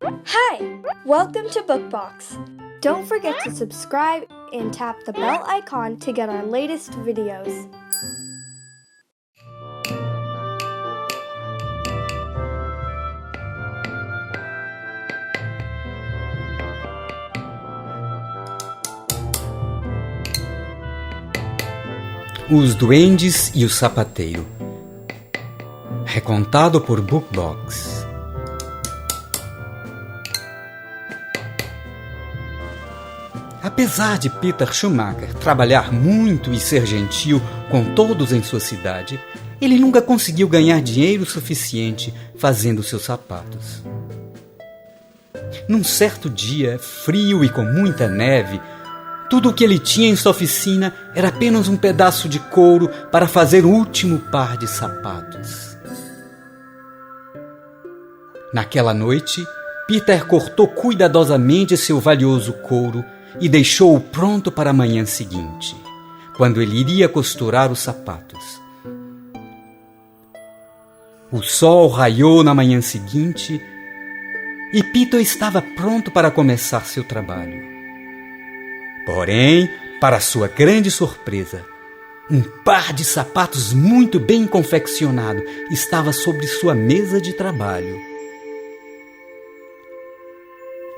Hi! Welcome to Bookbox. Don't forget to subscribe and tap the bell icon to get our latest videos. Os Duendes e o Sapateiro. Recontado por Bookbox. Apesar de Peter Schumacher trabalhar muito e ser gentil com todos em sua cidade, ele nunca conseguiu ganhar dinheiro suficiente fazendo seus sapatos. Num certo dia, frio e com muita neve, tudo o que ele tinha em sua oficina era apenas um pedaço de couro para fazer o último par de sapatos. Naquela noite, Peter cortou cuidadosamente seu valioso couro e deixou-o pronto para a manhã seguinte, quando ele iria costurar os sapatos. O sol raiou na manhã seguinte e Peter estava pronto para começar seu trabalho. Porém, para sua grande surpresa, um par de sapatos muito bem confeccionado estava sobre sua mesa de trabalho.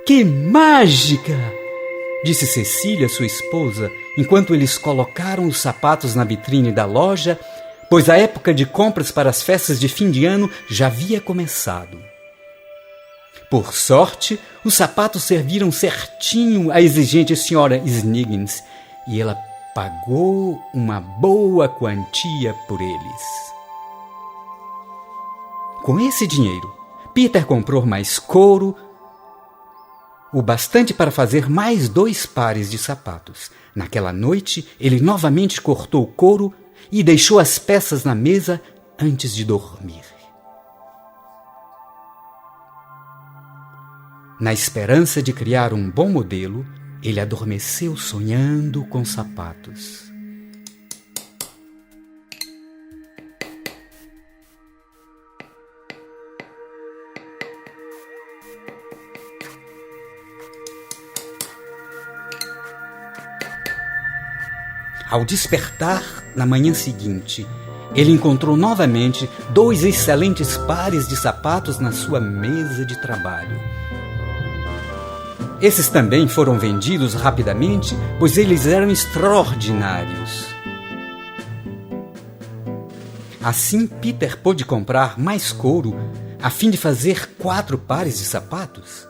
Que mágica! Disse Cecília, sua esposa, enquanto eles colocaram os sapatos na vitrine da loja, pois a época de compras para as festas de fim de ano já havia começado. Por sorte, os sapatos serviram certinho à exigente senhora Sniggins e ela pagou uma boa quantia por eles. Com esse dinheiro, Peter comprou mais couro, o bastante para fazer mais 2 pares de sapatos. Naquela noite, ele novamente cortou o couro e deixou as peças na mesa antes de dormir. Na esperança de criar um bom modelo, ele adormeceu sonhando com sapatos. Ao despertar na manhã seguinte, ele encontrou novamente 2 excelentes pares de sapatos na sua mesa de trabalho. Esses também foram vendidos rapidamente, pois eles eram extraordinários. Assim, Peter pôde comprar mais couro a fim de fazer 4 pares de sapatos.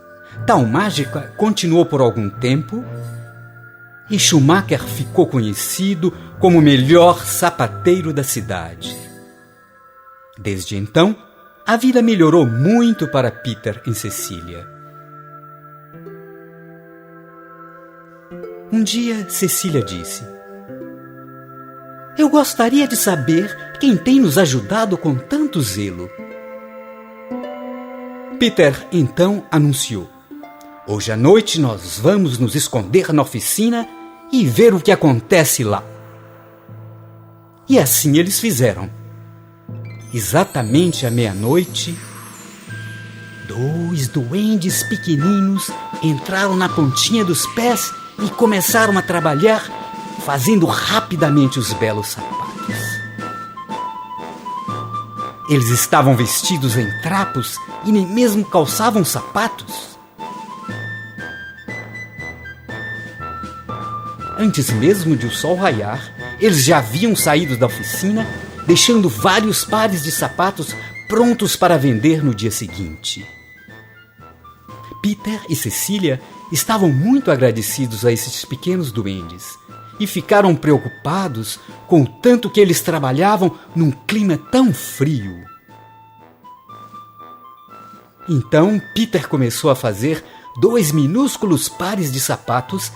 Tal mágica continuou por algum tempo e Schumacher ficou conhecido como o melhor sapateiro da cidade. Desde então, a vida melhorou muito para Peter e Cecília. Um dia, Cecília disse: "Eu gostaria de saber quem tem nos ajudado com tanto zelo." Peter então anunciou: "Hoje à noite nós vamos nos esconder na oficina e ver o que acontece lá." E assim eles fizeram. Exatamente à meia-noite, 2 duendes pequeninos entraram na pontinha dos pés e começaram a trabalhar, fazendo rapidamente os belos sapatos. Eles estavam vestidos em trapos e nem mesmo calçavam sapatos. Antes mesmo de o sol raiar, eles já haviam saído da oficina, deixando vários pares de sapatos prontos para vender no dia seguinte. Peter e Cecília estavam muito agradecidos a esses pequenos duendes e ficaram preocupados com o tanto que eles trabalhavam num clima tão frio. Então, Peter começou a fazer 2 minúsculos pares de sapatos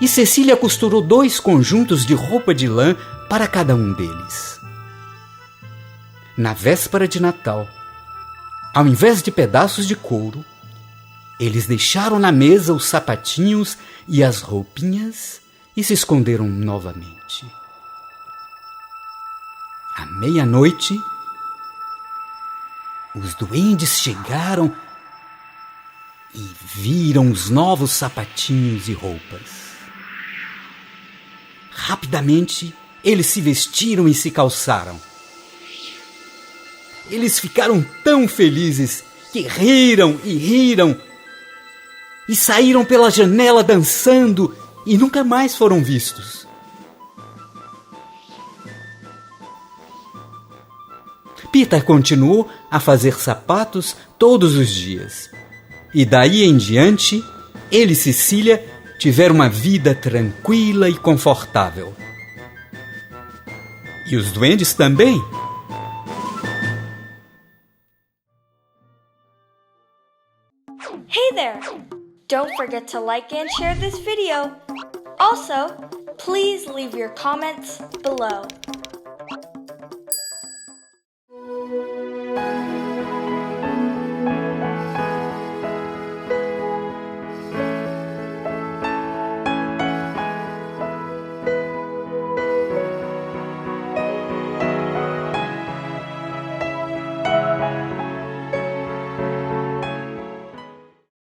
e Cecília costurou 2 conjuntos de roupa de lã para cada um deles. Na véspera de Natal, ao invés de pedaços de couro, eles deixaram na mesa os sapatinhos e as roupinhas e se esconderam novamente. À meia-noite, os duendes chegaram e viram os novos sapatinhos e roupas. Rapidamente, eles se vestiram e se calçaram. Eles ficaram tão felizes que riram e saíram pela janela dançando e nunca mais foram vistos. Peter continuou a fazer sapatos todos os dias. E daí em diante, ele e Cecília tiveram uma vida tranquila e confortável. E os duendes também. Hey there! Don't forget to like and share this video. Also, please leave your comments below.